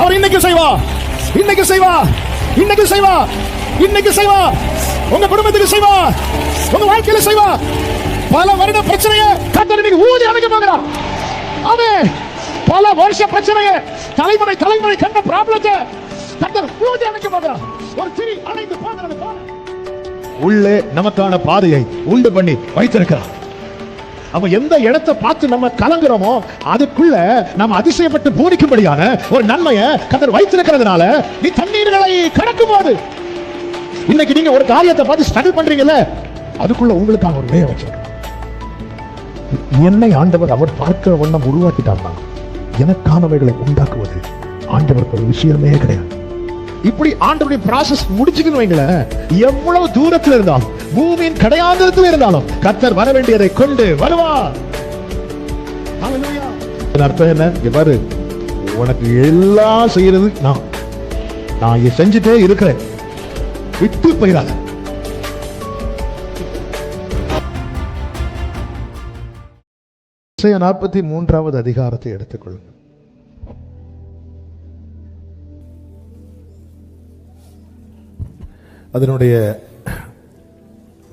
அவர் இன்னைக்கு செய்வா, இன்னைக்கு செய்வா, இன்னைக்கு செய்வா, இன்னைக்கு செய்வா. உங்க குடும்பத்துக்கு செய்வா, உங்க வாழ்க்கையில செய்வா. பல வருட பிரச்சனையை கர்த்தர் இன்னைக்கு ஊதி அணைக்க போகிறார். ஆமென். பல வருஷ பிரச்சனையை, தலைமுறை தலைமுறை கண்ட ப்ராப்ளத்தை கர்த்தர் ஊதி அணைக்க போகிறார். ஒரு திரி அணைந்து போகிறது போல உள்ளே நமக்கான பாதையை உண்டு பண்ணி வைத்திருக்கிறார். அவன் எந்த இடத்தை பார்த்து நம்ம கலங்குறோமோ அதுக்குள்ள நம்ம அதிசயப்பட்டு பூரிக்கும்படியான ஒரு நன்மையை கர்த்தர் வைத்திருக்கிறதுனால நீ தண்ணீர்களை கடக்கும் போது இன்னைக்கு நீங்க ஒரு காரியத்தை பார்த்து ஸ்ட்ரகிள் பண்றீங்கல்ல, அதுக்குள்ள உங்களுக்கான ஒரு வேலை வச்சிருக்க. என்னை ஆண்டவர் அவர் பார்க்கிற வண்ணம் உருவாக்கிட்டார்னா எனக்கானவைகளை உண்டாக்குவது ஆண்டவருக்கு ஒரு விஷயமே கிடையாது. இப்படி ஆண்டவருடைய ப்ராசஸ் முடிச்சுக்கணும் வைங்களேன். எவ்வளவு தூரத்தில் இருந்தாலும், பூமியின் கடையாந்தரத்தில் இருந்தாலும் கர்த்தர் வர வேண்டியதை கொண்டு வருவார். அர்த்தம் என்ன? இங்க பாரு, உனக்கு எல்லாம் செய்யறது நான் செஞ்சுட்டே இருக்கிறேன், விட்டு போயிடாத. ஏசாயா 43வது அதிகாரத்தை எடுத்துக்கொள்ளுங்கள். அதனுடைய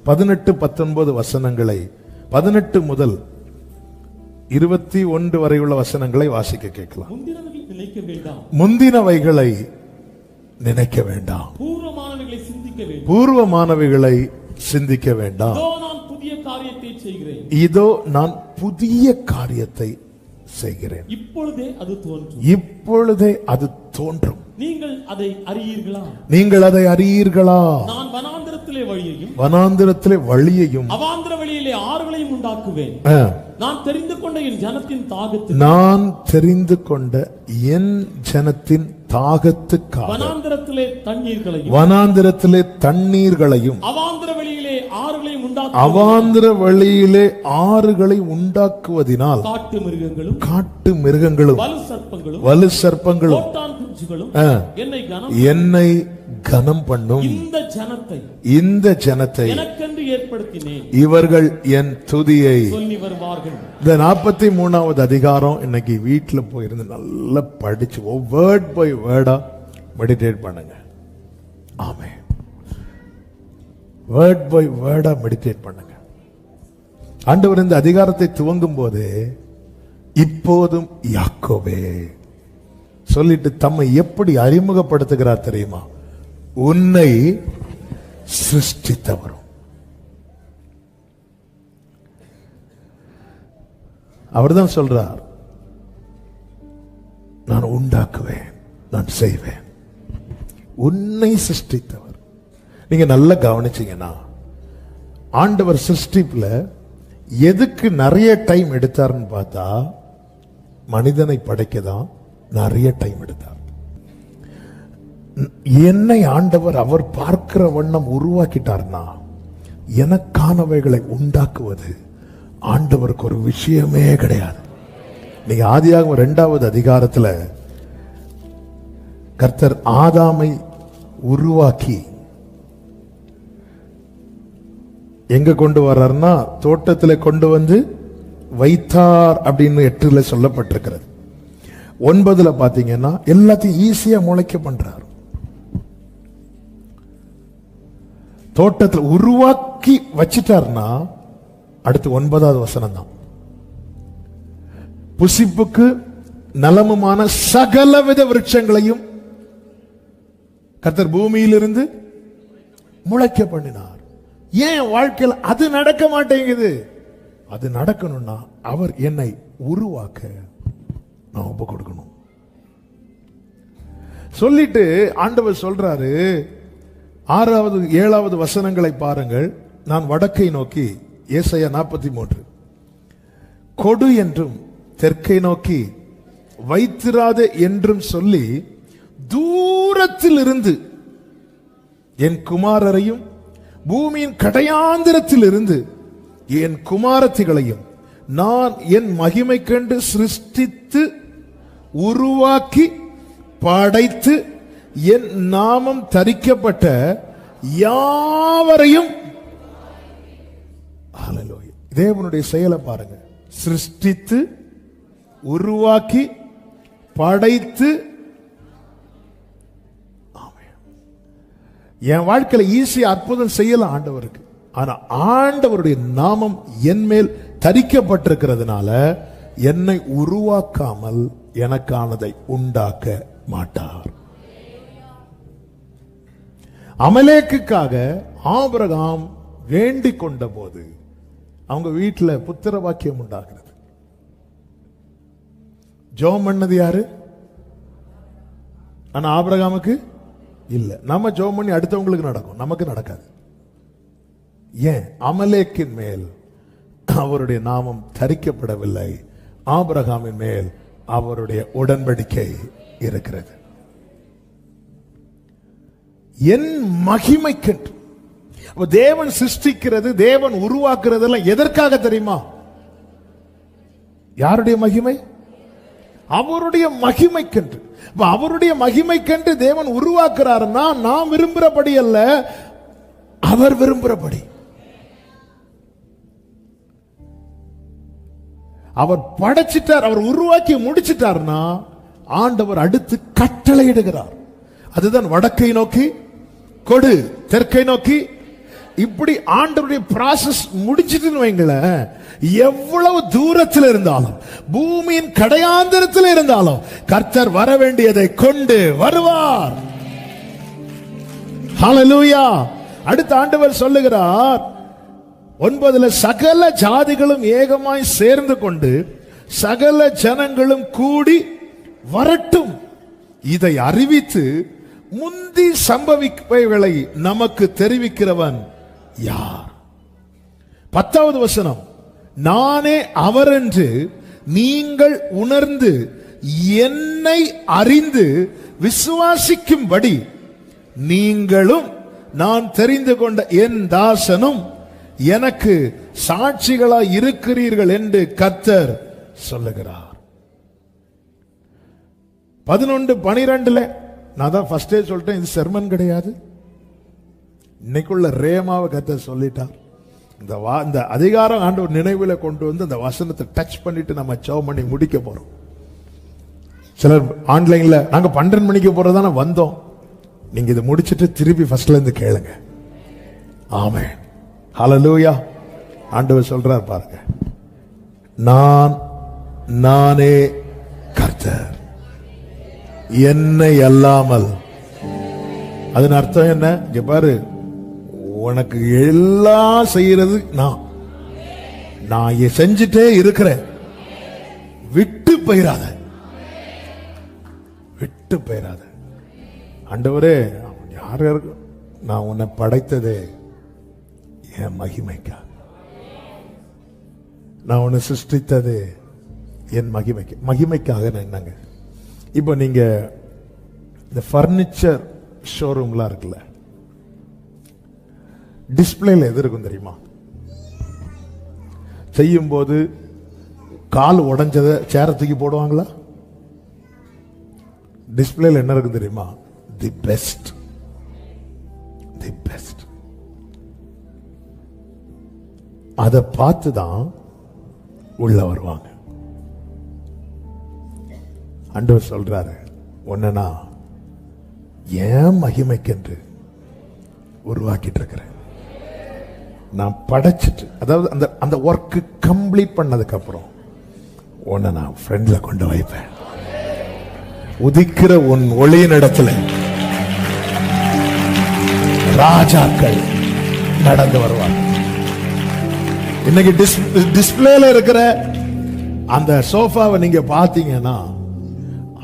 18, 19 வசனங்களை, 18 முதல் 21 வரை உள்ள வசனங்களை வாசிக்க கேட்கலாம். முந்தினவைகளை நினைக்க வேண்டாம், பூர்வமானவைகளை சிந்திக்க வேண்டாம். இதோ நான் புதிய காரியத்தை செய்கிறேன், இப்பொழுதே அது தோன்றும். நீங்கள் அதை அறியீர்களா? நான் வனாந்திரத்திலே வழியையும் அவாந்திர வழியிலே ஆறுகளையும் உண்டாக்குவேன். நான் தெரிந்து கொண்ட என் ஜனத்தின் தாகத்துக்காக வனாந்திரத்திலே தண்ணீர்களையும் அவாந்திர வழியிலே ஆறுகளை உண்டாக்குவதினால் காட்டு மிருகங்களும் வலு சர்ப்பங்களும் என்னை கனம் பண்ணும். இந்த ஜனத்தை இவர்கள் என் துதியை. இந்த 43வது அதிகாரம் இன்னைக்கு வீட்டுல போயிருந்து நல்லா படிச்சு வேர்ட் பை வேர்டா மெடிடேட் பண்ணுங்க. ஆமென். வேர்ட் பை வேர்டா மெடிடேட் பண்ணுங்க. ஆண்டவர் இந்த அதிகாரத்தை துவங்கும் போது இப்போதும் யாக்கோபே சொல்லிட்டு தம்மை எப்படி அறிமுகப்படுத்துகிறார் தெரியுமா? உன்னை சிருஷ்டித்தவரும். அவர்தான் சொல்றார், நான் உண்டாக்குவேன், நான் செய்வேன். உன்னை சிருஷ்டித்தவர். நீங்க நல்லா கவனிச்சீங்கன்னா ஆண்டவர் சிருஷ்டிப்புல எதுக்கு நிறைய டைம் எடுத்தார்னு பார்த்தா மனிதனை படைக்கதான் நிறைய டைம் எடுத்தார். என்னை ஆண்டவர் அவர் பார்க்கிற வண்ணம் உருவாக்கிட்டார்னா எனக்கானவைகளை உண்டாக்குவது ஆண்டவருக்கு ஒரு விஷயமே கிடையாது. நீங்க ஆதியாகமம் 2வது அதிகாரத்துல கர்த்தர் ஆதாமை உருவாக்கி எங்க கொண்டு வர்றார்னா தோட்டத்தில் கொண்டு வந்து வைத்தார் அப்படின்னு 8ல சொல்லப்பட்டிருக்கிறது. 9ல பாத்தீங்கன்னா எல்லாத்தையும் ஈஸியா முளைக்க பண்றார். தோட்டத்தில் உருவாக்கி வச்சிட்டார்னா அடுத்து 9வது வசனம் தான். புசிப்புக்கு நலமுமான சகலவித விருட்சங்களையும் கர்த்தர் பூமியிலிருந்து முளைக்க பண்ணினார். ஏன் வாழ்க்கையில் அது நடக்க மாட்டேங்குது? அது நடக்கணும்னா அவர் என்னை உருவாக்க நான் ஒப்பு கொடுக்கணும். சொல்லிட்டு ஆண்டவர் சொல்றாரு, 6வது 7வது வசனங்களை பாருங்கள். நான் வடக்கை நோக்கி, ஏசாயா 43, கொடு என்றும் தெற்கை நோக்கி வைத்திராதே என்றும் சொல்லி தூரத்தில் இருந்து என் குமாரரையும் பூமியின் கடையாந்திரத்தில் இருந்து என் குமாரத்திகளையும் நான் என் மகிமை கண்டு சிருஷ்டித்து உருவாக்கி படைத்து என் நாமம் தரிக்கப்பட்ட யாவரையும். தேவனுடைய செயலை பாருங்க. சிருஷ்டித்து உருவாக்கி படைத்து என் வாழ்க்கையில ஈஸியா அற்புதம் செய்யலாம் ஆண்டவருக்கு. ஆனா ஆண்டவருடைய நாமம் என் மேல் தரிக்கப்பட்டிருக்கிறதுனால என்னை உருவாக்காமல் எனக்கானதை உண்டாக்க மாட்டார். அமலேக்குக்காக ஆபிரகாம் வேண்டிக் கொண்ட போது அவங்க வீட்டில் புத்திர வாக்கியம் உண்டாகிறது. ஜெபம் பண்ணது யாரு? ஆனா ஆபிரகாமுக்கு இல்ல. நம்ம ஜெபம் பண்ணி அடுத்தவங்களுக்கு நடக்கும், நமக்கு நடக்காது. ஏன்? அமலேக்கின் மேல் அவருடைய நாமம் தரிக்கப்படவில்லை, ஆபிரகாமின் மேல் அவருடைய உடன்படிக்கை இருக்கிறது. என் மகிமைக்கென்று தேவன் சிருஷ்டிக்கிறது, தேவன் உருவாக்குறது எல்லாம் எதற்காக தெரியுமா? யாருடைய மகிமை? அவருடைய மகிமைக்கென்று. அவருடைய மகிமைக்கென்று தேவன் உருவாக்குறாருன்னா நாம் விரும்புறபடி அல்ல, அவர் விரும்புறபடி. அவர் படைச்சிட்டார், அவர் உருவாக்கி முடிச்சிட்டார்னா ஆண்டவர் அடுத்து கட்டளையிடுகிறார். அதுதான் வடக்கை நோக்கி கொடு, தெற்கை நோக்கி, இப்படி ஆண்டவருடைய ப்ராசஸ் முடிச்சிட்டு வைங்களேன். எவ்வளவு தூரத்தில் இருந்தாலும், பூமியின் கடையாந்தரத்தில் இருந்தாலும் கர்த்தர் வர வேண்டியதை கொண்டு வருவார். ஹல்லேலூயா. அடுத்த ஆண்டவர் சொல்லுகிறார் 9, சகல ஜாதிகளும் ஏகமாய் சேர்ந்து கொண்டு சகல ஜனங்களும் கூடி வரட்டும், இதை அறிவித்து முந்தி சம்பவிப்பவைகளை நமக்கு தெரிவிக்கிறவன் யார்? 10வது வசனம், நானே அவர் என்று நீங்கள் உணர்ந்து என்னை அறிந்து விசுவாசிக்கும்படி நீங்களும் நான் தெரிந்து கொண்ட என் தாசனும் எனக்கு சாட்சிகளாய் இருக்கிறீர்கள் என்று கர்த்தர் சொல்லுகிறார். 11-12 நான் தான் ஃபர்ஸ்டே சொல்லிட்டேன், இது செர்மன் கிடையாது. இன்னைக்குள்ள ரேமாவை கர்த்தர் சொல்லிட்டார். இந்த அதிகாரம் ஆண்டவர் நினைவில் கொண்டு வந்து அந்த வசனத்தை டச் பண்ணிட்டு நம்ம ஜெபம் பண்ணி முடிக்க போறோம். சிலர் ஆன்லைன்ல நாங்க 12 மணிக்கு போறதான வந்தோம். நீங்க இதை முடிச்சிட்டு திருப்பி ஃபர்ஸ்ட்ல இருந்து கேளுங்க. ஆமென். ஹல்லேலூயா. ஆண்டவர் சொல்றார் பாருங்க, நானே கர்த்தர், என்னை அல்லாமல். அதன் அர்த்தம் என்ன? இங்க பாரு, உனக்கு எல்லாம் செய்யறது நான் செஞ்சுட்டே இருக்கிறேன். விட்டு போயிராத, விட்டு போயிராத. ஆண்டவரே, யார் நான் உன்னை படைத்ததே என் மகிமைக்கா, நான் உன்னை சிருஷ்டித்தது என் மகிமைக்காக. என்னங்க, இப்போ நீங்க இந்த பர்னிச்சர் ஷோரூம்லாம் இருக்குல்ல, டிஸ்பிளேல எது இருக்கும் தெரியுமா? செய்யும் போது கால் உடைஞ்சத சேர தூக்கி போடுவாங்களா? டிஸ்பிளேல என்ன இருக்கும் தெரியுமா? The best, the best. அதை பார்த்து தான் உள்ள வருவாங்க. ஆண்டவர் சொல்றாரு, ஒன்னா ஏன் மகிமைக்கென்று உருவாக்கிட்டு இருக்கிறேன். நான் படைச்சிட்டு, அதாவது அந்த ஒர்க் கம்ப்ளீட் பண்ணதுக்கு அப்புறம் உன்னை நான் ஃப்ரெண்ட்ல கொண்டு வைப்பேன். உதிக்கிற உன் ஒளியின் இடத்துல ராஜாக்கள் நடந்து வருவாங்க. இன்னைக்கு டிஸ்பிளேல இருக்கிற அந்த சோஃபாவை நீங்க பாத்தீங்கன்னா,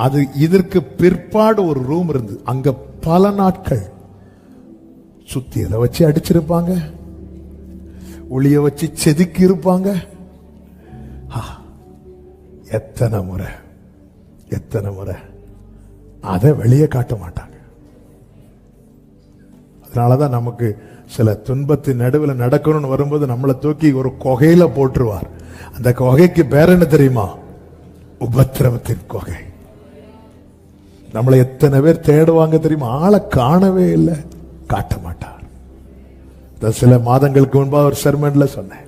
அது இதற்கு பிற்பாடு ஒரு ரூம் இருந்து அங்க பல நாட்கள் சுத்தி அதை வச்சு அடிச்சிருப்பாங்க, ஒளிய வச்சு செதுக்கி இருப்பாங்க. எத்தனை முறை அதை வெளியே காட்ட மாட்டாங்க. அதனாலதான் நமக்கு சில துன்பத்தின் நடுவில் நடக்கணும்னு வரும்போது நம்மளை தூக்கி ஒரு குகையில போட்டுருவார். அந்த குகைக்கு பேர் என்ன தெரியுமா? உபத்திரவத்தின் குகை. நம்மளை எத்தனை பேர் தேடுவாங்க தெரியுமா? ஆளை காணவே இல்லை, காட்ட மாட்டார். சில மாதங்களுக்கு முன்பாக ஒரு செர்மன்ல சொன்னேன்,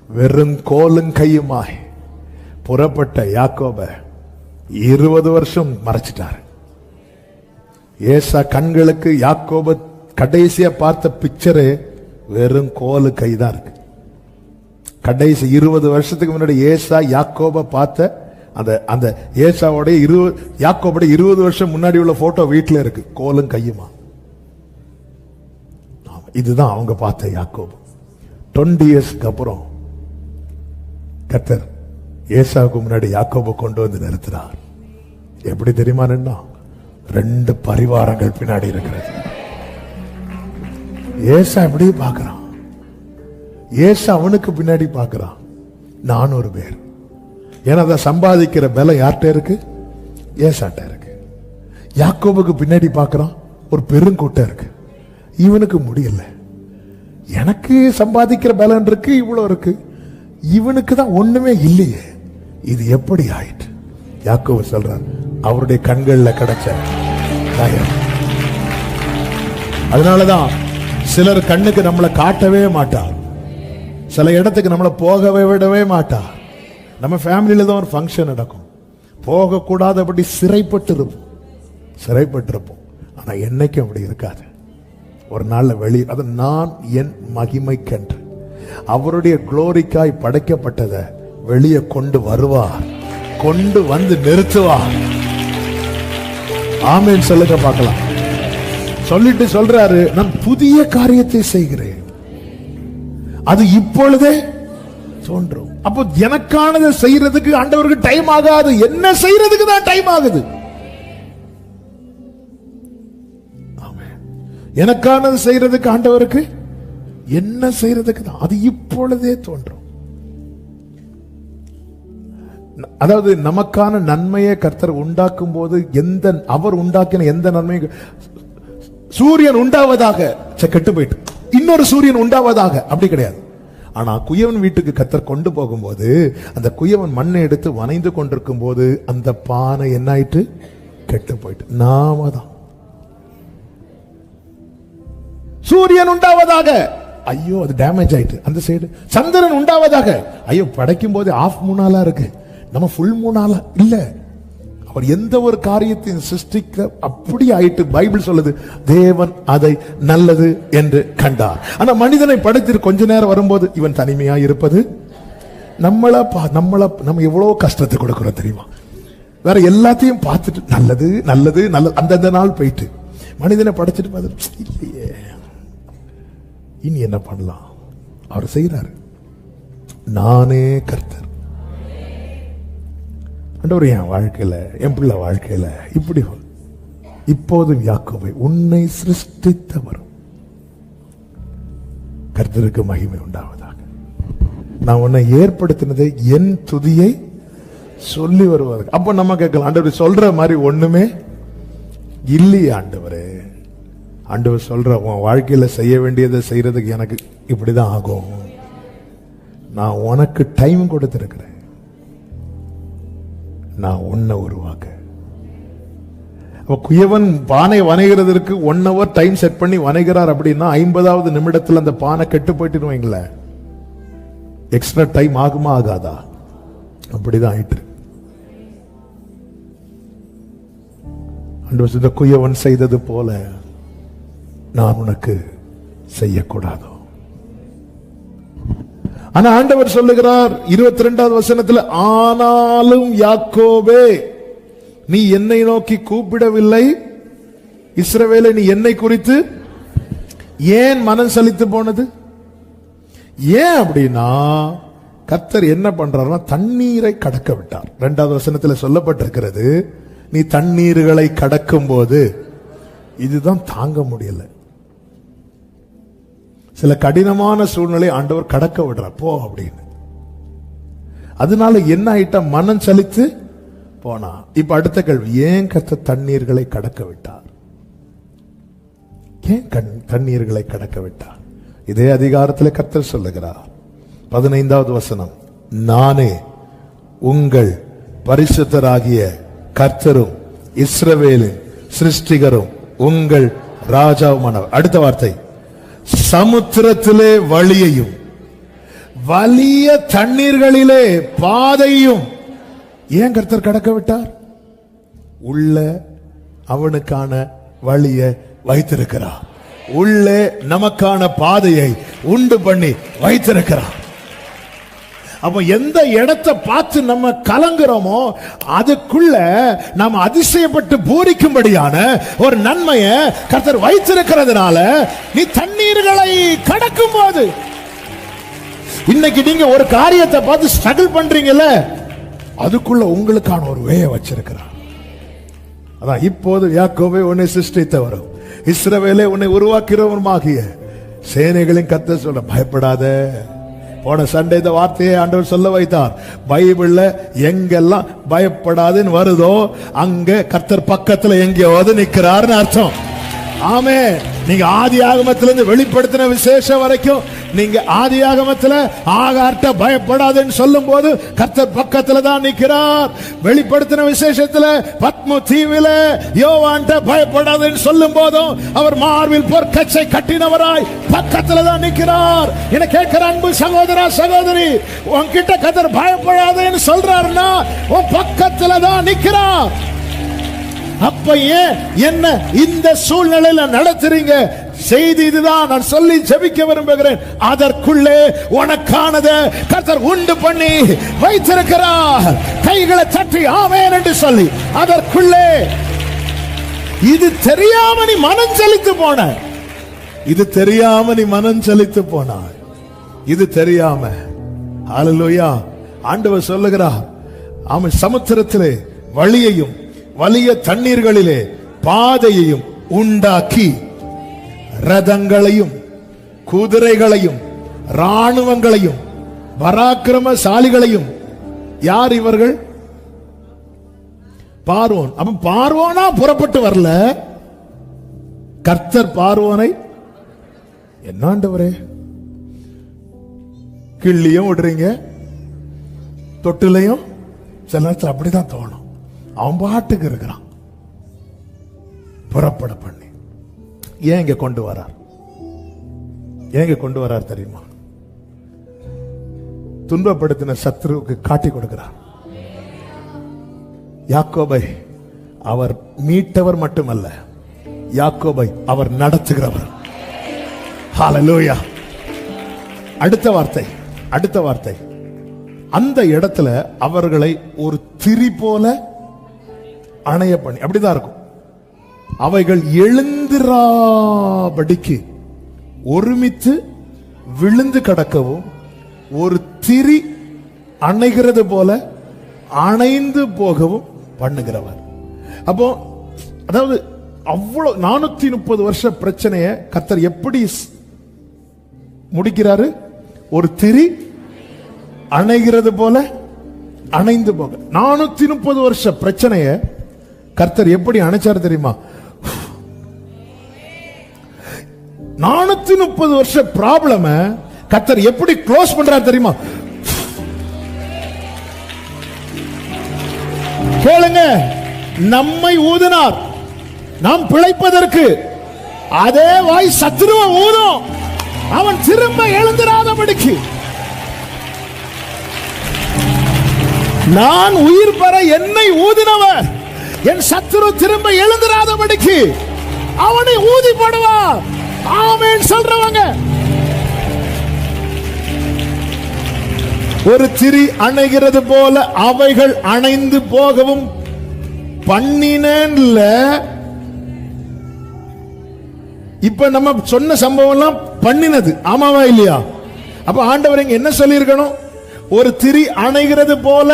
வெறும் கோலும் கையுமாய் புறப்பட்ட யாக்கோப 20 வருஷம் மறைச்சிட்டாரு. ஏசா கண்களுக்கு யாக்கோப கடைசியா பார்த்த பிக்சரு வெறும் கோலு கைதான் இருக்கு. கடைசி 20 வருஷத்துக்கு முன்னாடி ஏசா யாக்கோப பார்த்த அந்த அந்த ஏசாவோட யாக்கோபோட 20 வருஷம் முன்னாடி உள்ள போட்டோ வீட்டுல இருக்கு, கோலும் கையுமா. இதுதான் அவங்க பார்த்த யாக்கோபு. 20 இயர்ஸ்க்கு அப்புறம் கர்த்தர் ஏசாவுக்கு முன்னாடி யாக்கோபு கொண்டு வந்து நிறுத்தினார். எப்படி தெரியுமா? 2 பரிவாரங்கள் பின்னாடி இருக்கிறது. ஏசா எப்படி பார்க்கிறான்? ஏசா அவனுக்கு பின்னாடி பார்க்கிறான் 400 பேர். ஏன்னா அதை சம்பாதிக்கிற பலம் யார்கிட்ட இருக்கு? ஏசாட்ட இருக்கு. யாக்கோபுக்கு பின்னாடி பார்க்கிறான் ஒரு பெருங்கூட்டம் இருக்கு. இவனுக்கு முடியல. எனக்கு சம்பாதிக்கிற பலம் இருக்கு, இவ்வளவு இருக்கு, இவனுக்கு தான் ஒண்ணுமே இல்லையே, இது எப்படி ஆயிட்டு? யாக்கோபு சொல்றார், அவருடைய கண்கள்ல கிடைச்ச தயம். அதனாலதான் சிலர் கண்ணுக்கு நம்மளை காட்டவே மாட்டார், சில இடத்துக்கு நம்மளை போகவே விடவே மாட்டார். நம்ம ஃபேமிலியில தான் ஒரு ஃபங்க்ஷன் நடக்கும், போகக்கூடாதபடி சிறைப்பட்டிருப்போம். ஆனா என்னைக்கும் அப்படி இருக்காது. ஒரு நாள்ல வெளியே, அது நான் என் மகிமைக்கென்று அவருடைய குளோரிக்காய் படைக்கப்பட்டதை வெளியே கொண்டு வருவார், கொண்டு வந்து நிறுத்துவார். ஆமென் சொல்லுங்க பார்க்கலாம். சொல்லிட்டு சொல்றாரு, நான் புதிய காரியத்தை செய்கிறேன், அது இப்பொழுதே தோன்றும். அப்போ எனக்கானதை செய்யறதுக்கு ஆண்டவருக்கு டைம் ஆகாது, என்ன செய்யறதுக்கு தான் டைம் ஆகுது. எனக்கானது செய்யறதுக்கு ஆண்டவருக்கு என்ன செய்யறதுக்கு தான், அது இப்பொழுதே தோன்றும். அதாவது நமக்கான நன்மையை கர்த்தர் உண்டாக்கும் போது அவர் உண்டாக்கின எந்த நன்மையும், சூரியன் உண்டாவதாக கெட்டு போயிட்டு இன்னொரு சூரியன் உண்டாவதாக அப்படி கிடையாது. ஆனா குயவன் வீட்டுக்கு கர்த்தர் கொண்டு போகும்போது அந்த குயவன் மண்ணை எடுத்து வனைந்து கொண்டிருக்கும் போது அந்த பானை என்ன ஆயிட்டு? கெட்டு போயிட்டு. நாம தான் சூரியன் உண்டாவதாக, ஐயோ அது டேமேஜ் ஆயிட்டு அந்த சைடு. சந்திரன் உண்டாவதாக, ஐயோ படைக்கும் போது ஆஃப் மூணாலா இருக்கு, நம்ம ஃபுல் மூணாலா இல்ல. அவர் எந்த ஒரு காரியத்தையும் சிருஷ்டிக்க அப்படி ஆயிட்டு. பைபிள் சொல்லுது, தேவன் அதை நல்லது என்று கண்டார். ஆனா மனிதனை படைத்து கொஞ்ச நேரம் வரும்போது இவன் தனிமையா இருப்பது, நம்ம எவ்வளவு கஷ்டத்தை கொடுக்கிறோம் தெரியுமா? வேற எல்லாத்தையும் பார்த்துட்டு நல்லது நல்லது நல்லது அந்தந்த நாள் போயிட்டு மனிதனை படைச்சிட்டு பார்த்து இல்லையே, இனி என்ன பண்ணலாம்? அவர் செய்யறாரு, நானே கர்த்தர். ஆண்டவர் என் வாழ்க்கையில, என் பிள்ளை வாழ்க்கையில இப்படி இப்போதும் யாக்கோபை உன்னை சிருஷ்டித்தவர் கர்த்தருக்கு மகிமை உண்டாவதாக. நான் உன்னை ஏற்படுத்தினதை என் துதியை சொல்லி வருவதாக. அப்ப நம்ம கேட்கலாம், ஆண்டவர் சொல்ற மாதிரி ஒண்ணுமே இல்லையே ஆண்டவரே. ஆண்டவர் சொல்ற, உன் வாழ்க்கையில செய்ய வேண்டியதை செய்யறதுக்கு எனக்கு இப்படிதான் ஆகும். நான் உனக்கு டைம் கொடுத்திருக்கிறேன், நான் உன்னை உருவாக்க. குயவன் பானை வனைகிறதற்கு 1 hour டைம் செட் பண்ணி வனைகிறார் அப்படின்னா 50வது நிமிடத்தில் அந்த பானை கெட்டு போயிட்டு வைங்கள, எக்ஸ்ட்ரா டைம் ஆகுமா ஆகாதா? அப்படிதான் ஆயிட்டு. ஆண்டவர் குயவன் செய்தது போல நான் உனக்கு செய்யக்கூடாதோ? ஆனா ஆண்டவர் சொல்லுகிறார் 22வது வசனத்தில், ஆனாலும் யாக்கோபே நீ என்னை நோக்கி கூப்பிடவில்லை, இஸ்ரவேலை நீ என்னை குறித்து ஏன் மனம் சலித்து போனது? ஏன் அப்படின்னா கர்த்தர் என்ன பண்றாருன்னா தண்ணீரை கடக்க விட்டார். 2வது வசனத்தில் சொல்லப்பட்டிருக்கிறது, நீ தண்ணீர்களை கடக்கும் போது இதுதான் தாங்க முடியல. சில கடினமான சூழ்நிலை ஆண்டவர் கடக்க விடுறார், போ அப்படின்னு. அதனால என்ன ஆயிட்டா? மனம் சலித்து போனா. இப்ப அடுத்த கேள்வி, ஏன் கர்த்தர் தண்ணீர்களை கடக்க விட்டார்? ஏன் தண்ணீர்களை கடக்க விட்டார்? இதே அதிகாரத்தில் கர்த்தர் சொல்லுகிறார், 15வது வசனம், நானே உங்கள் பரிசுத்தராகிய கர்த்தரும் இஸ்ரவேலின் சிருஷ்டிகரும் உங்கள் ராஜாவுமானவர். அடுத்த வார்த்தை, சமுத்திரத்திலே வழியையும் வலிய தண்ணீர்களிலே பாதையும் ஏன் கர்த்தர் கடக்க விட்டார்? உள்ள அவனுக்கான வழியை வைத்திருக்கிறார். உள்ளே நமக்கான பாதையை உண்டு பண்ணி வைத்திருக்கிறார். அப்ப எந்த இடத்தை பார்த்து நம்ம கலங்குறோமோ அதுக்குள்ள நாம் அதிசயப்பட்டு பூரிக்கும்படியான ஒரு நன்மையை கர்த்தர் வைத்திருக்கிறதுனால நீ தண்ணீர்களை கடக்கும் போது, இன்னைக்கு நீங்க ஒரு காரியத்தை பார்த்து ஸ்ட்ரகிள் பண்றீங்கல்ல, அதுக்குள்ள உங்களுக்கான ஒரு வேயை வச்சிருக்கிறார். அதான் இப்போது யாக்கோபே உன்னை சிருஷ்டித்தவரும் இஸ்ரவேலே உன்னை உருவாக்கிறவருமாகிய சேனைகளின் கர்த்தர் சொல்ற, பயப்படாத. போன சண்டே இந்த வார்த்தையை ஆண்டவர் சொல்ல வைத்தார். பைபிள்ல எங்கெல்லாம் பயப்படாதுன்னு வருதோ அங்க கர்த்தர் பக்கத்துல எங்கேயாவது நிக்கிறாருன்னு அர்த்தம். ஆமே. நீங்க ஆதி ஆகமத்திலிருந்து வெளிப்படுத்தின விசேஷம் வரைக்கும் நீங்க ஆதி ஆகமத்துல ஆகார்ட்ட பயப்படாதுன்னு சொல்லும் போது கர்த்தர் பக்கத்துல தான் நிக்கிறார். வெளிப்படுத்தின விசேஷத்துல பத்மு தீவில யோவான்ட்ட பயப்படாதுன்னு சொல்லும் போதும் அவர் மார்பில் பொற்கச்சை கட்டினவராய் பக்கத்துல தான் நிக்கிறார். என கேட்கிற அன்பு சகோதரா சகோதரி, உன்கிட்ட கர்த்தர் பயப்படாதுன்னு சொல்றாருன்னா உன் பக்கத்துல தான் நிக்கிறார். அப்ப ஏன் என்ன இந்த சூழ்நிலையில நடத்துறீங்க? செய்தி இதுதான். நான் சொல்லி ஜெபிக்க விரும்புகிறேன். அதற்குள்ளே உனக்கானதை கர்த்தர் உண்டு பண்ணி வைத்திருக்கிறார். கைகளை தட்டி ஆமென் என்று சொல்லி அதற்குள்ளே, இது தெரியாம நீ மனம் செலுத்து போன, இது தெரியாம நீ மனம் செலுத்து போனாய், இது தெரியாம. ஹல்லேலூயா. ஆண்டவர் சொல்லுகிறார், அவன் சமுத்திரத்திலே வழியையும் வலிய தண்ணீர்களிலே பாதையையும் உண்டாக்கி ரதங்களையும் குதிரைகளையும் ராணுவங்களையும் பராக்கிரமசாலிகளையும். யார் இவர்கள்? பார்வோன். அப்ப பார்வோனா புறப்பட்டு வரல, கர்த்தர் பார்வோனை என்னாண்டவரே கிள்ளியும் விடுறீங்க, தொட்டிலையும் சில நேரத்தில் அப்படிதான் தோணும். அவன் பாட்டுக்கு இருக்கிறான். புறப்பட பண்ணி ஏன் இங்க கொண்டு வரார்? ஏங்க கொண்டு வரார் தெரியுமா? துன்பப்படுத்தின சத்ருவுக்கு காட்டி கொடுக்கிறார். யாக்கோபை அவர் மீட்டவர் மட்டுமல்ல, யாக்கோபை அவர் நடத்துகிறவர். ஹல்லேலூயா. அடுத்த வார்த்தை, அந்த இடத்துல அவர்களை ஒரு திரி போல அணைய பண்ணி, அப்படிதான் இருக்கும். அவைகள் எழுந்திராபடிக்கு ஒருமித்து விழுந்து கடக்கவும் ஒரு திரி அணைகிறது போல அணைந்து போகவும் பண்ணுகிறவர். அப்போ அதாவது அவ்வளவு 430 வருஷ பிரச்சனைய கர்த்தர் எப்படி முடிக்கிறாரு? ஒரு திரி அணைகிறது போல அணைந்து போக. 430 வருஷ பிரச்சனைய கர்த்தர் எப்படி அணைச்சாரு தெரியுமா? 430 வருஷ ப்ராப்ளம கர்த்தர் எப்படி க்ளோஸ் பண்றாரு தெரியுமா? கேளுங்க. நம்மை ஊதினார் நாம் பிழைப்பதற்கு, அதே வாய் சத்துருவ ஊதும் அவன் திரும்ப எழுந்திராதபடிக்கு. நான் உயிர் பெற என்னை ஊதினவர் என் சத்துரு திரும்ப எழுந்திராதபடிக்கு அவனை ஊதி போடுவார். ஆமென் சொல்றவங்க. ஒரு திரி அணைகிறது போல அவைகள் அணைந்து போகவும் பண்ணினேன்ல. இப்ப நம்ம சொன்ன சம்பவம் எல்லாம் பண்ணினது, ஆமாவா இல்லையா? அப்ப ஆண்டவர் இங்க என்ன சொல்லி இருக்கணும்? ஒரு திரி அணைகிறது போல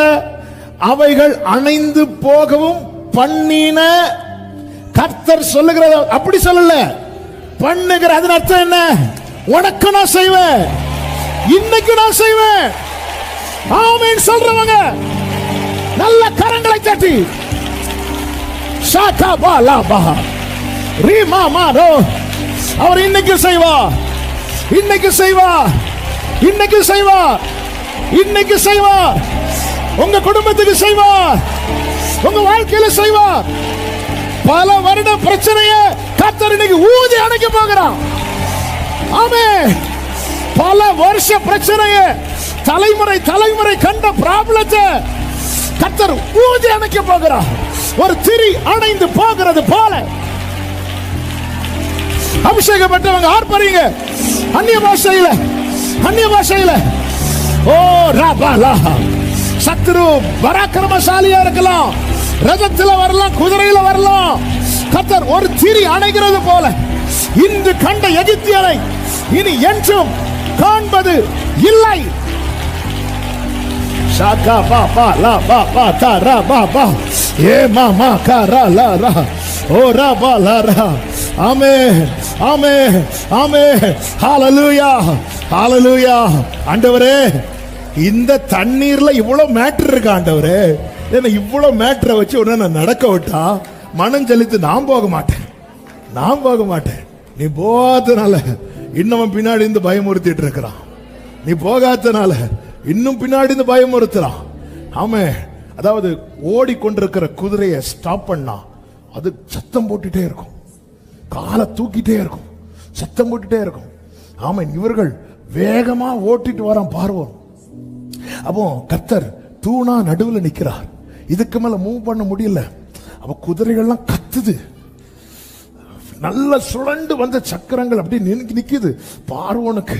அவைகள் அணைந்து போகவும் பண்ணின. கர்த்தர் சொல்லுகிறத அப்படி சொல்லல, பண்ணுகிற. அதன் அர்த்தம் என்ன? உனக்கு நான் செய்வேன், இன்னைக்கு நான் செய்வேன். ஆமென் சொல்றவங்க நல்ல கரங்களை தட்டி ஷாகா பாலா பஹா ரீமா மாரோ. அவர் இன்னைக்கு செய்வா, இன்னைக்கு செய்வா, இன்னைக்கு செய்வா, இன்னைக்கு செய்வா. உங்க குடும்பத்துக்கு செய்வா, உங்க வாழ்க்கையில செய்வா. பல வருட பிரச்சனைய கர்த்தர் இன்னைக்கு ஊதி அணைக்க போகிறான். ஆமென். பல வருஷ பிரச்சனைய, தலைமுறை தலைமுறை கண்ட ப்ராப்ளத்தை கர்த்தர் ஊதி அணைக்க போகிறார். ஒரு திரி அணைந்து போகிறது போல. அபிஷேகப்பட்டவங்க ஆர்ப்பரிங்க. அந்நிய பாஷையில, அந்நிய பாஷையில. ஓ ராபாலா. சத்ரு பராக்கிரமசாலியா இருக்கலாம், ரதத்துல வரலாம், குதிரையில வரலாம். கர்த்தர் ஒரு திரி அணைகிறது போல இன்று கண்ட எகிப்தியரை இனி என்றும் காண்பது இல்லை. ஷாகா பா பா லா பா பா தா ரா பா பா ஏ மாமா கா ரா லா ரா ஓ ரா பா லா ரா. ஆமென், ஆமென், ஆமென். ஹalleluya, ஹalleluya. ஆண்டவரே, இந்த தண்ணீர்ல இவ்வளவு மேட்டர் இருக்கு ஆண்டவரே. என்ன இவ்வளவு மேட்டரை வச்சு உடனே நான் நடக்க விட்டா மனம் செலுத்து நான் போக மாட்டேன், நான் போக மாட்டேன். நீ போகாதனால இன்னும் பின்னாடி இருந்து பயமுறுத்திட்டு இருக்கிறான். நீ போகாதனால இன்னும் பின்னாடி இருந்து பயமுறுத்துறான். ஆமே, அதாவது ஓடிக்கொண்டிருக்கிற குதிரையை ஸ்டாப் பண்ணா அது சத்தம் போட்டுட்டே இருக்கும், காலை தூக்கிட்டே இருக்கும், சத்தம் போட்டுட்டே இருக்கும். ஆமே, இவர்கள் வேகமா ஓட்டிட்டு வரான் பார்வோம். அப்போ கர்த்தர் தூணா நடுவில் நிக்கிறார். இதுக்கு மேல மூவ் பண்ண முடியல. அப்ப குதிரைகள்லாம் கத்துது, நல்ல சுழண்டு வந்த சக்கரங்கள் அப்படி நிக்குது பார்வோனுக்கு.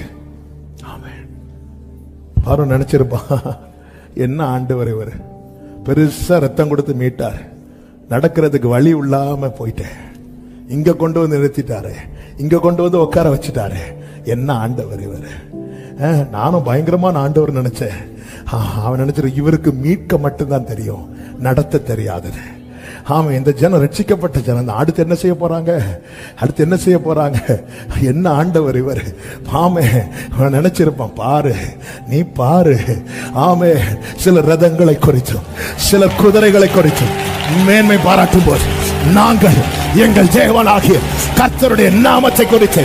ஆமென். பார்வோன் நினைச்சிருப்பான், என்ன ஆண்டவர் இவர் பெருசா ரத்தம் கொடுத்து மீட்டார், நடக்கிறதுக்கு வழி இல்லாம போயிட்டேன், இங்க கொண்டு வந்து நிறுத்திட்டாரு, இங்க கொண்டு வந்து உட்கார வச்சுட்டாரு, என்ன ஆண்டவர் இவர். நானும் பயங்கரமான ஆண்டவர் நினைச்சேன். அவன் நினைச்சிரு இவருக்கு மீட்க மட்டும்தான் தெரியும், நடத்த தெரியாதுன்னு. ஆமா, இந்த ஜனம் ரட்சிக்கப்பட்ட ஜனம். அடுத்து என்ன செய்ய போறாங்க, அடுத்து என்ன செய்ய போறாங்க, என்ன ஆண்டவர் இவர். ஆமே, அவன் நினைச்சிருப்பான், பாரு நீ பாரு. ஆமே, சில ரதங்களை குறித்தும் சில குதிரைகளை குறித்தும் மேன்மை பாராட்டும் போது நாங்கள் எங்கள் தேவனாகிய கர்த்தருடைய நாமத்தை குறித்து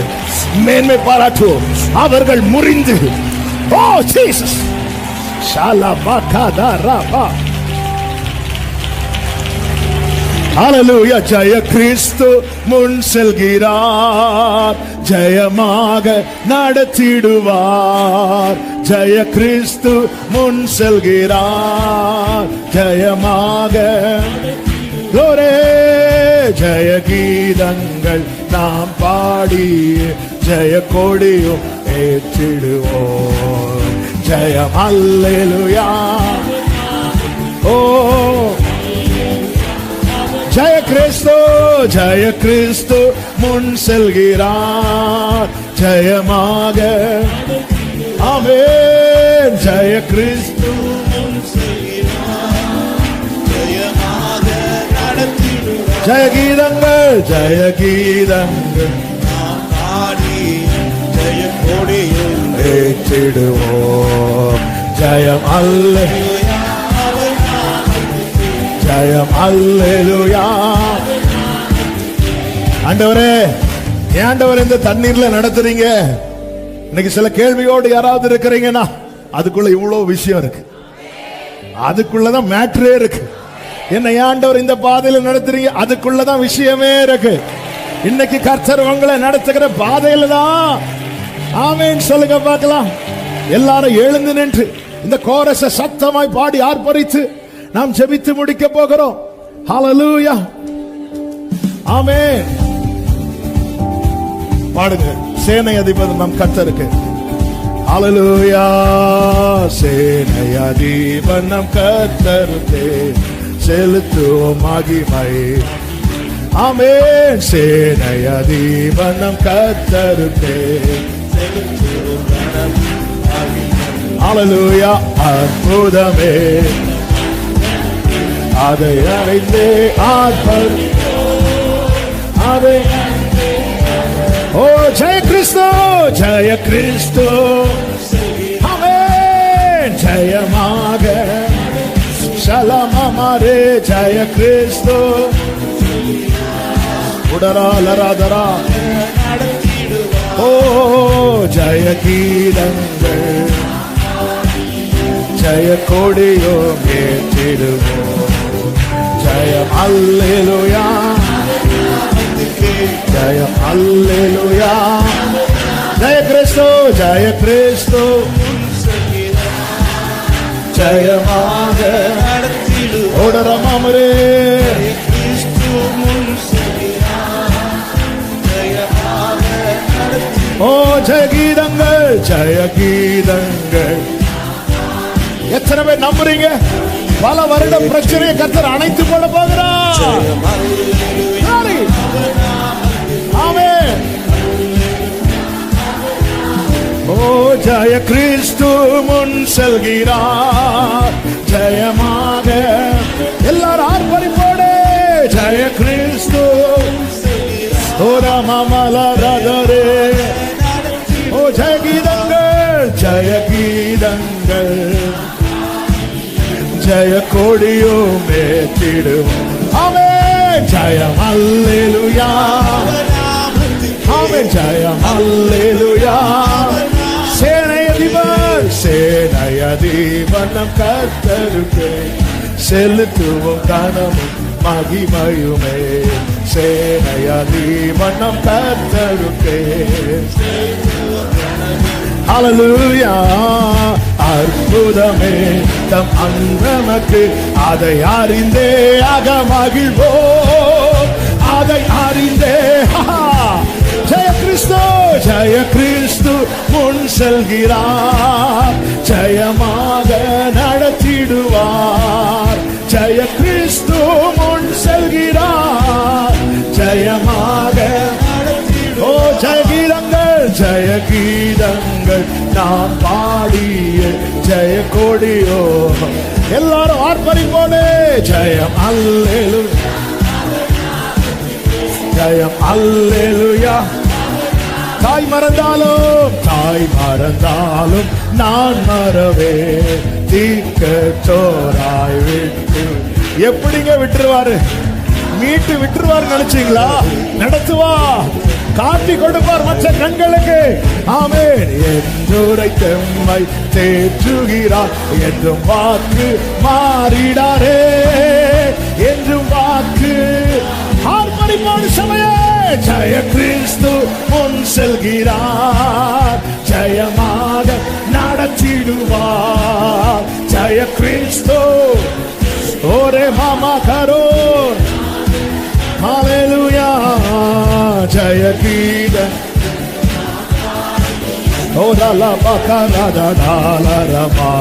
மேன்மை பாராட்டுவோம். அவர்கள் முறிந்து, ஓ ஜீசஸ் ஷாலபகதரபா. ஹalleluya. ஜெய கிறிஸ்து முன் செல்கிறார், ஜெயமாக நடத்திடுவார். ஜெய கிறிஸ்து முன் செல்கிறார், ஜெயமாக. ஜெய கீதங்கள் நாம் பாடி ஜெய கொடியும் ஏற்றிடுவோம். ஜெயம் அல்லேலூயா. ஓ ஜெய கிறிஸ்து, ஜெய கிறிஸ்து முன் செல்கிறார், ஜெயமாக. ஆமென். ஜெய கிறிஸ்து முன் செல்கிறார், ஜெயமாக நடத்திடுவார். ஜெய கீதங்கள், ஜெய கீதங்கள் நாம் பாடி ஜெய கொடியும் ஏற்றிடுவோம். ஜெயம் அல்லேலூயா, ஜெயம் அல்லேலூயா. ஆண்டவரே, ஏண்டவர் இந்த தண்ணீர்ல நடத்துறீங்க? இன்னைக்கு சில கேள்வியோடு யாராவது இருக்கிறீங்கன்னா அதுக்குள்ள இவ்வளவு விஷயம் இருக்கு, அதுக்குள்ளதான் மேட்டரே இருக்கு. என்ன ஆண்டவர் இந்த பாதையில நடத்துறீங்க? அதுக்குள்ளதான் விஷயமே இருக்கு. இன்னைக்கு கர்த்தர் உங்களை நடத்துகிற பாதையில தான். ஆமென் சொல்லுங்க பார்க்கலாம். எல்லாரும் எழுந்து நின்று இந்த கோரஸை சத்தமாய் பாடி ஆர்ப்பரித்து நாம் ஜெபித்து முடிக்க போகிறோம். ஹalleluya. ஆமென். பாடுங்க. சேனை அதிபதி நம் கர்த்தருக்கு. ஹalleluya. சேனை அதிபதி நம் கர்த்தருக்கு செலுத்துவோம் மகிமை. ஆமென். சேனை அதிபதி நம் கர்த்தருக்கு செலுத்துவோம் மகிமை. ஹalleluya. அற்புதமே அதை அறிந்தே ஆர்ப்பரி. அதை ஓ ஜெய கிறிஸ்து, ஜெய கிறிஸ்து. ஆமென். ஜெயமாக ஷலமமரே. ஜெய கிறிஸ்து உடராலராதரா. ஓ ஜெய கீதங்கள் ஜெய கொடியும் ஏற்றிடுவோம். ஜெயம் அல்லேலூயா, ஜெயம் அல்லேலூயா. ஜெய கிறிஸ்து, ஜெய கிறிஸ்து ஜெயமாக ஓடரமாமரே. ஜெயமாக ஜெய கீதங்கள், ஜெய கீதங்கள். எத்தனை பேர் நம்புறீங்க? பல வருட பிரச்சனையை கர்த்தர் அணைத்து போட போகிறார். ஆமென். ஓ ஜெய கிறிஸ்து முன் செல்கிறார், ஜெயமாக. எல்லாரும் ஆர்ப்பரிப்போடு ஜெய கிறிஸ்து. ஓ ராமமலரே, ஓ ஜெய கீதங்கள், ஜெய கீதங்கள். ஜெய கொடியும் ஏற்றிடுவோம். ஆமென். ஜெயம் அல்லேலூயா, ஆமென். ஜெயம் அல்லேலூயா. சேனையதிபர், சேனையதிபர் நம் கர்த்தருக்கு செலுத்துவோம் கனமும் மகிமையுமே. சேனையதிபர் நம் கர்த்தருக்கு. ஹல்லேலூயா. அற்புதமே தம் அன்பமக்கு, அதை அறிந்தே அகமகிழ்வோம், அதை அறிந்தே. ஜெய கிறிஸ்து, ஜெய கிறிஸ்து முன் செல்கிறார், ஜெயமாக நடத்திடுவார். ஜெய கிறிஸ்து முன் செல்கிறார், ஜெயமாக. ஓ ஜெய கீதங்கள், ஜெய கீதங்கள் நாம் பாடிய ஜெய கொடியோ. எல்லாரும் ஆர்ப்பரிப்போடு ஜெயம் அல்லேலூயா, ஜெயம் அல்லேலூயா. தாய் மறந்தாலும், தாய் மறந்தாலும் நான் மறவே, தீக்கத்தோராய் விட்டு. எப்படிங்க விட்டுருவாரு? மீட்டு விட்டுருவார் நினைச்சீங்களா? நடத்துவா, காட்டி கொடுப்பார் மற்ற கண்களுக்கு. ஆமென். என்றுரை தெம்மை தேற்றுகிறார், என்றும் வாக்கு மாறிடாரே, என்றும் வாக்கு. ஆர்ப்பரிப்போடு சமய ஜெய கிறிஸ்து முன் செல்கிறார், ஜெயமாக நடத்திடுவார். ஜெய கிறிஸ்து. ஓரே மாமா கரோ. ஹல்லேலூயா. ஜெய கீதம். ஓ லலா பகரா தாலரமா.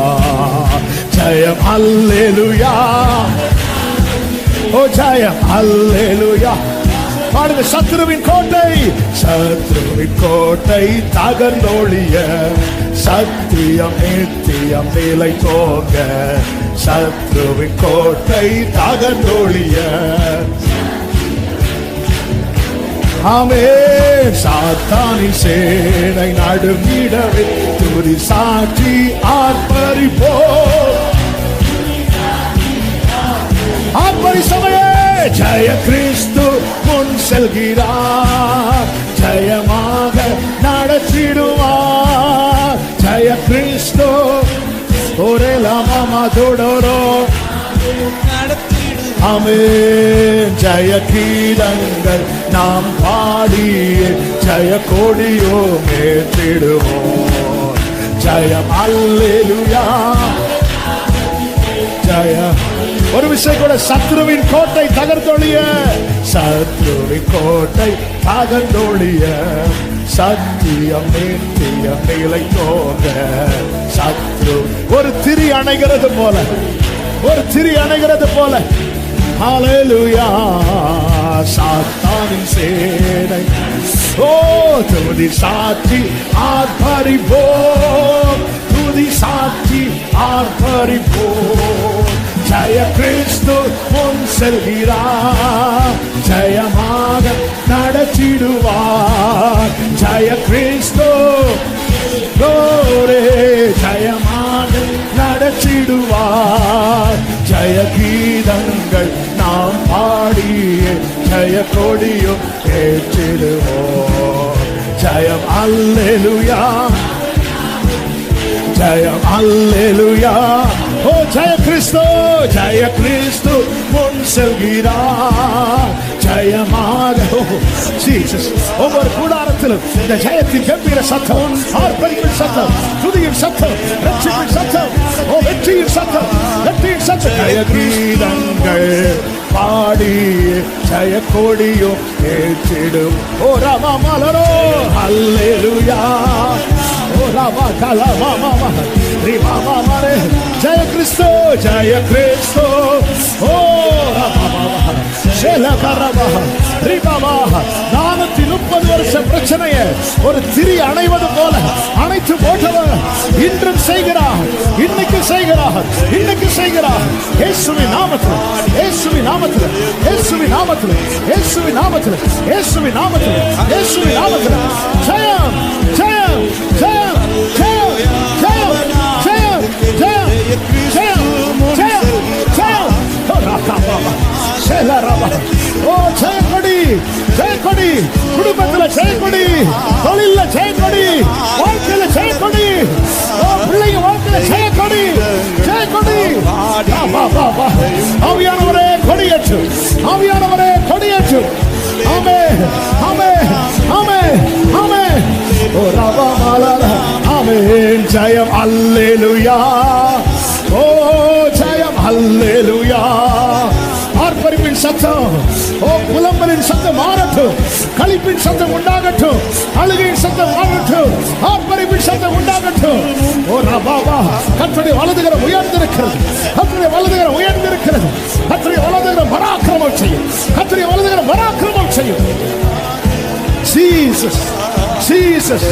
ஜெயம் ஹல்லேலூயா. ஓ ஜெயம் ஹல்லேலூயா. பாடுங்க. சத்ருவின் கோட்டை, சத்ருவின் கோட்டை தகர்ந்தோழிய, சத்தியம் நித்தியம் நிலை தோங்க. சத்ருவின் கோட்டை தகர்ந்தோழிய. ஆமென். சாத்தானின் சேனை நடுங்கிடவே, துதி சாட்சி ஆர்ப்பரிப்போம். ஆர்ப்பரி சமயே ஜெய கிறிஸ்து முன் செல்கிறார், ஜெயமாக நடத்திடுவார். ஜெய கிறிஸ்து. ஒரே லாமா தோடோரோ. ஆமென். ஜெய கீதங்கள் நாம் பாடிய ஜெய கொடியோ ஏற்றிடுவோம். ஜெயம் அல்லேலூயா. ஜெய. ஒரு விஷயம் கூட, சத்ருவின் கோட்டை தகர்ந்தொழிய, சத்ருவின் கோட்டை தகர்ந்தொழிய, சத்தியம் நித்தியம் நிலை தோங்க. சத்ரு ஒரு திரி அணைகிறது போல, ஒரு திரி அணைகிறது போல. ஹல்லேலூயா. சாத்தானின் சேனை. ஓ துதி சாட்சி ஆர்ப்பரிப்போம், துதி சாட்சி ஆர்ப்பரிப்போம். ஜெய கிறிஸ்து முன் செல்கிறார், ஜெயமாக நடத்திடுவார். ஜெய கிறிஸ்து. ஜெயமாக நடத்திடுவார். ஜெய கீதங்கள் நாம் பாடிய ஜெய கொடியும் ஏற்றிடுவோம். ஜெயம் அல்லேலூயா, ஜெயம் அல்லேலூயா. ஓ ஜெய கிறிஸ்து, ஜெய கிறிஸ்து முன் செல்கிறார், ஜெயமாக. ஜீசஸ். ஒவ்வொரு கூடாரத்திலும் இந்த ஜெயத்தின் கம்பீர சத்தம், ஆர்ப்பரிப்பின் சத்தம், துதியின் சத்தம், ரட்சிப்பின் சத்தம், வெற்றியின் சத்தம், வெற்றியின் சத்தம். ஜெயகீதங்கள் பாடி ஜெய கொடியும் ஏற்றிடும். ஓ ராமா மலரோ அல்லேலூயா. ஓ ராமா கலமா மாமா ரிமாமா மரே. ஜெய கிறிஸ்து, ஜெய கிறிஸ்து. ஓ ராமா மாமா ஷெலகரமா ரிமாமா. 430 வருஷ பிரச்சனையை ஒரு திரி அணைவது போல அணைத்து போட்டவர் இன்றும் செய்கிறார், இன்னைக்கு செய்கிறார், இன்னைக்கு செய்கிறார். இயேசுவின் நாமத்தில், இயேசுவின் நாமத்தில், இயேசுவின் நாமத்தில், இயேசுவின் நாமத்தில், இயேசுவின் நாமத்தில், இயேசுவின் நாமத்தில். ஜெயம், ஜெயம், ஜெயம், ஜெயம், ஜெயம், ஜெயம், ஜெயம், ஜெயம், ஜெயம், ஜெயம். ராகாபாபா ஷெலரபா. ஓ ஜெயக்கொடி, ஜெயக்கொடி, குடும்பத்துல ஜெயக்கொடி, தொழில ஜெயக்கொடி, வாழ்க்கையில ஜெயக்கொடி, பிள்ளைங்க வாழ்க்கையில ஜெயக்கொடி, ஜெயக்கொடி. ஆவியானவரே கொடியேற்று, ஆவியானவரே கொடியேற்று. ஆமென், ஆமென், ஆமென், ஆமென். ஓ ரவா மலரா. ஆமென். ஜெயம் அல்லேலூயா. ஓ ஜெயம் அல்லேலூயா. ஆர்ப்பரிப்பின் சத்தம், ஓ புலம்பலின் சத்தம் மாறட்டும், களிப்பின் சத்தம் உண்டாகட்டும், அழுகையின் சத்தம் மாறட்டும், ஆர்ப்பரிப்பின் சத்தம் உண்டாகட்டும். ஓ ரபாபா. கர்த்தருடைய வலதுகரம் உயர்ந்திருக்கிறது, கர்த்தருடைய வலதுகரம் உயர்ந்திருக்கிறது, கர்த்தருடைய வலதுகரம் பராக்கிரமம் செய்யும், கர்த்தருடைய வலதுகரம் பராக்கிரமம் செய்யும். Jesus, Jesus,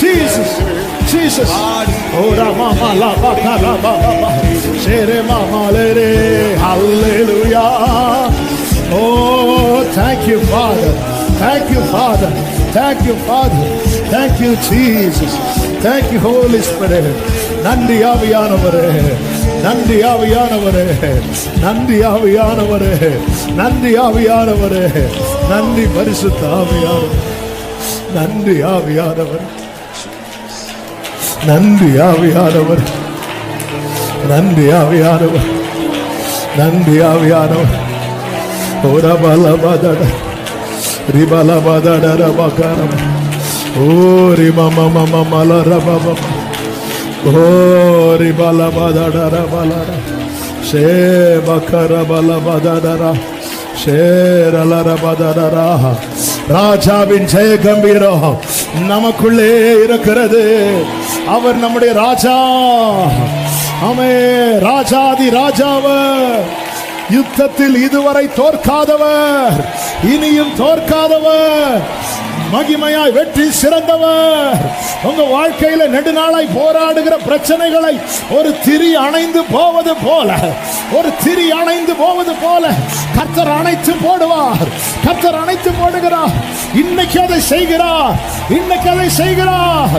Jesus, Jesus. Oh Rama la ba ka la ba ba ba. Shere mama le re. Hallelujah. Oh, thank you Father. Thank you Father. Thank you Father. Thank you Jesus. Thank you Holy Spirit. நன்றி ஆவியானவரே, நன்றி ஆவியானவரே, நன்றி ஆவியானவரே, நன்றி ஆவியானவரே, நன்றி பரிசுத்த ஆவியானவரே, நன்றி ஆவியானவரே, நன்றி ஆவியானவர், நன்றி ஆவியானவர், நன்றி ஆவியானவர். ஓரபலபதட ரிபலபதட ரபகரம். ஓ ரிமமமமலரபப. ஓ ரிபலபதட ரபலர. ஷேபகரபலபதட ஷேரலரபதட. ராஜாவின் ஜெய கம்பீரம் நமக்குள்ளே இருக்கிறது. அவர் நம்முடைய ராஜா. ஆமே. ராஜாதி ராஜாவர், யுத்தத்தில் இதுவரை தோற்காதவர், இனியும் தோற்காதவர், மகிமையாய் வெற்றி சிறந்தவர். உங்க வாழ்க்கையில நெடுநாளாய் போராடுகிற பிரச்சனைகளை ஒரு திரி அணைந்து போவது போல, ஒரு திரி அணைந்து போவது போல கர்த்தர் அணைத்து போடுவார், கர்த்தர் அணைத்து போடுகிறார். இன்னைக்கு அதை செய்கிறார், இன்னைக்கு அதை செய்கிறார்.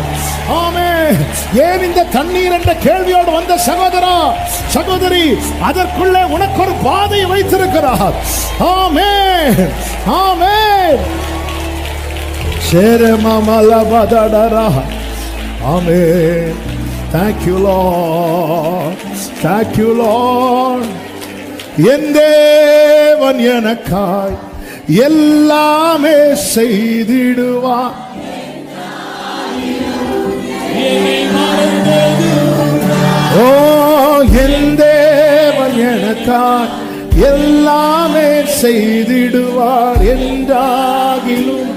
ஆமென். ஏன் இந்த தண்ணீர் என்ற கேள்வியோடு வந்த சகோதரா சகோதரி, அதற்குள்ளே உனக்கு ஒரு பாதையை வைத்திருக்கிறார். ஆமென், ஆமென். Amen. Thank you Lord. Thank you Lord. என் தேவன் எனக்காய் எல்லாமே செய்திடுவார். ஓ என் தேவன் எனக்காய் எல்லாமே செய்திடுவார். என்றாகிலும்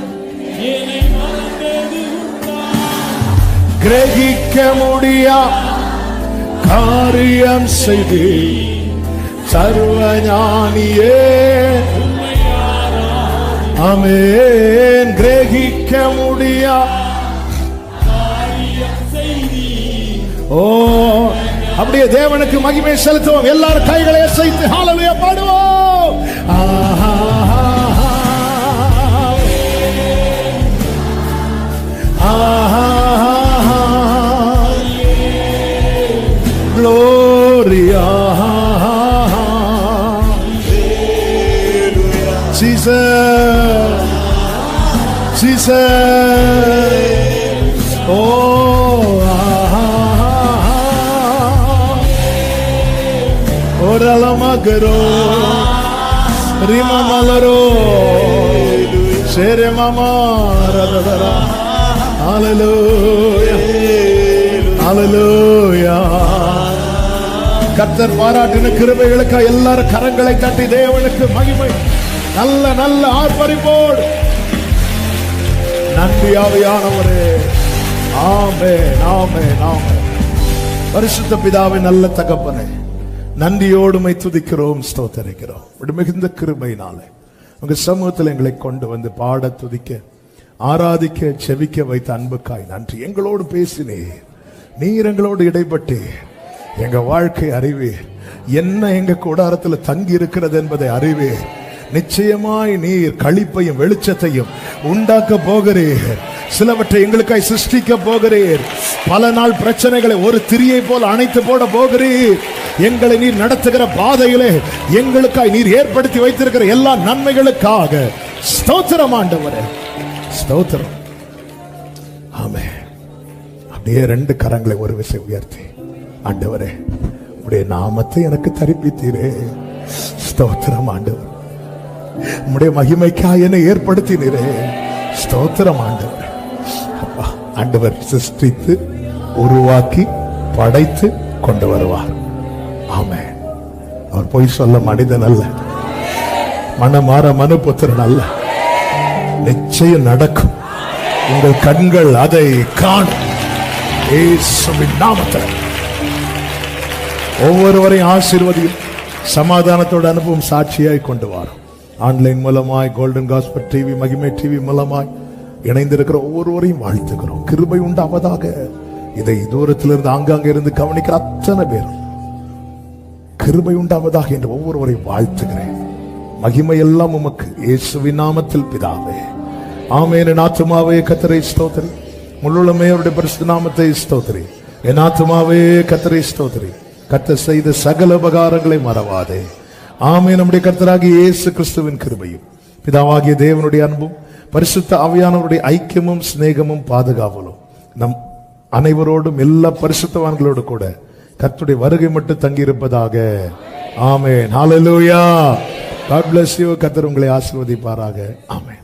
கிரகிக்க முடியா காரியம் செய்து சர்வஞானியே. ஆமென். கிரகிக்க முடியா. ஓ அப்படியே தேவனுக்கு மகிமை செலுத்துவோம். எல்லாரும் கைகளை அசைத்து ஹல்லேலூயா பாடுவோம். ஆஹா ஆஹா Gloria, Jesus, Jesus, oh, Orala magaro, Rima malaro, சேரே மாமா ரதரா. ஹல்லேலூயா ஹல்லேலூயா. கர்த்தர் பாராட்டின கிருபைகளுக்காக எல்லாரும் கரங்களை தட்டி தேவனுக்கு மகிமை. நல்ல நல்ல ஆர்ப்பரிப்போடு நன்றி ஆவியானவரே. ஆமென் ஆமென் ஆமென். பரிசுத்த பிதாவே, நல்ல தகப்பனே, நன்றியோடுமை துதிக்கிறோம், ஸ்தோத்தரிக்கிறோம். மிகுந்த கிருபையினாலே உங்க சமூகத்தில் எங்களை கொண்டு வந்து பாட, துதிக்க, ஆராதிக்க, செவிக்க வைத்த அன்புக்காய் நன்றி. எங்களோடு பேசினீர், நீர் எங்களோடு இடைப்பட்டு எங்க வாழ்க்கை அறிவீர், என்ன எங்க கூடாரத்தில் தங்கி இருக்கிறது என்பதை அறிவீர். நிச்சயமாய் நீர் களிப்பையும் வெளிச்சத்தையும் உண்டாக்க போகிறீர். சிலவற்றை எங்களுக்காய் சிருஷ்டிக்க போகிறீர். பல நாள் பிரச்சனைகளை ஒரு திரியை போல் அணைத்து போட போகிறீர். எங்களை நீர் நடத்துகிற பாதையிலே எங்களுக்காய் நீர் ஏற்படுத்தி வைத்திருக்கிற எல்லா நன்மைகளுக்காக ஸ்தோத்திரம் ஆண்டவரே, ஸ்தோத்திரம். ஆமென். அப்படியே ரெண்டு கரங்களை ஒரு விசை உயர்த்தி, ஆண்டவரே உம்முடைய நாமத்தை எனக்கு தரிப்பித்தீரே, ஸ்தோத்திரம் ஆண்டவர். உம்முடைய மகிமைக்காய் என்னை ஏற்படுத்தினீரே, ஸ்தோத்திரம் ஆண்டவர். ஆண்டவர் சிருஷ்டித்து உருவாக்கி படைத்து கொண்டு வருவார். ஆமென். அவர் பொய் சொல்ல மனிதன் அல்ல, மனமாற மனுபுத்திரன் அல்ல. நிச்சயம் நடக்கும். உங்கள் கண்கள் அதை காணும். இயேசுவின் நாமத்தில் ஒவ்வொருவரையும் ஆசீர்வதியும் சமாதானத்தோடு அனுபவம் சாட்சியாய் கொண்டு வரும். ஆன்லைன் மூலமாய், கோல்டன் காஸ்பல் டிவி, மகிமை டிவி மூலமாய் இணைந்திருக்கிற ஒவ்வொருவரையும் வாழ்த்துக்கிறோம். கிருபை உண்டாவதாக. இதை தூரத்திலிருந்து ஆங்காங்க இருந்து கவனிக்கிற அத்தனை பேரும் கிருபை உண்டாவதாக என்று ஒவ்வொருவரையும் வாழ்த்துகிறேன். மகிமை எல்லாம் உமக்கு, இயேசுவின் நாமத்தில் பிதாவே, ஆமென். என் ஆத்துமாவே கர்த்தரை ஸ்தோத்திரி, முழுமே அவருடைய பரிசுத்த நாமத்தை ஸ்தோத்திரி. என் ஆத்துமாவே கர்த்தரை ஸ்தோத்திரி, கர்த்தர் செய்த சகல உபகாரங்களை மறவாதே. ஆமென். நம்முடைய கர்த்தராகிய இயேசு கிறிஸ்துவின் கிருபையும் பிதாவாகிய தேவனுடைய அன்பும் பரிசுத்த ஆவியானவருடைய ஐக்கியமும் சிநேகமும் பாதுகாவலும் நம் அனைவரோடும், எல்லா பரிசுத்தவான்களோடு கூட கர்த்தருடைய வருகை மட்டும் தங்கியிருப்பதாக. ஆமென். ஹல்லேலூயா. God bless you. கர்த்தர் உங்களை ஆசீர்வதிப்பாராக. ஆமென்.